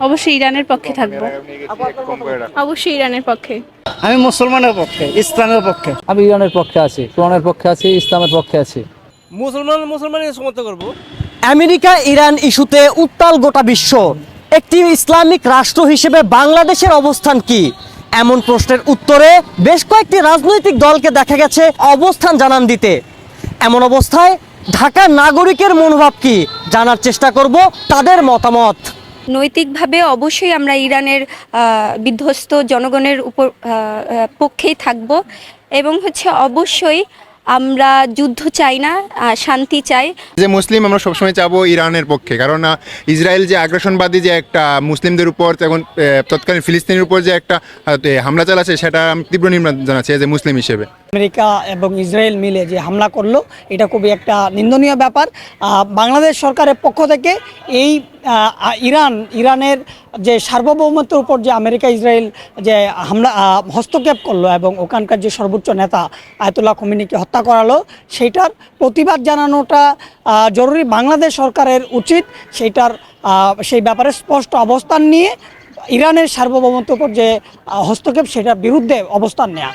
অবশ্যই ইরানের পক্ষে থাকবো। অবশ্যই ইরানের পক্ষে। আমি মুসলমানের পক্ষে, ইসলামের পক্ষে। আমি ইরানের পক্ষে আছি, কোরআনের পক্ষে আছি, ইসলামের পক্ষে আছি। মুসলমানের সমর্থন করব। আমেরিকা ইরান ইস্যুতে উত্তাল গোটা বিশ্ব। একটি ইসলামিক রাষ্ট্র হিসেবে বাংলাদেশের অবস্থান কি? এমন প্রশ্নের উত্তরে বেশ কয়েকটি রাজনৈতিক দলকে দেখা গেছে অবস্থান জানান দিতে। এমন অবস্থায় ঢাকার নাগরিকের মনোভাব কি জানার চেষ্টা করব তাদের মতামত। নৈতিকভাবে অবশ্যই আমরা ইরানের বিধ্বস্ত জনগণের উপর পক্ষেই থাকব এবং অবশ্যই আমরা যুদ্ধ চাই না, শান্তি চাই। যে মুসলিম আমরা সবসময় চাবো ইরানের পক্ষে, কারণ ইসরায়েল যে আগ্রাসনবাদী যে একটা মুসলিমদের উপর এখন তৎকালীন ফিলিস্তিনের উপর যে একটা হামলা চালাচ্ছে, সেটা আমি তীব্র নিন্দা জানাচ্ছি যে মুসলিম হিসেবে। আমেরিকা এবং ইসরায়েল মিলে যে হামলা করলো, এটা খুবই একটা নিন্দনীয় ব্যাপার। বাংলাদেশ সরকারের পক্ষ থেকে এই ইরানের যে সার্বভৌমত্বের উপর যে আমেরিকা ইসরায়েল যে হামলা হস্তক্ষেপ করলো এবং ওখানকার যে সর্বোচ্চ নেতা আয়াতুল্লাহ খোমেনিকে হত্যা করালো, সেইটার প্রতিবাদ জানানোটা জরুরি। বাংলাদেশ সরকারের উচিত সেই ব্যাপারে স্পষ্ট অবস্থান নিয়ে ইরানের সার্বভৌমত্বের উপর যে হস্তক্ষেপ, সেটার বিরুদ্ধে অবস্থান নেওয়া।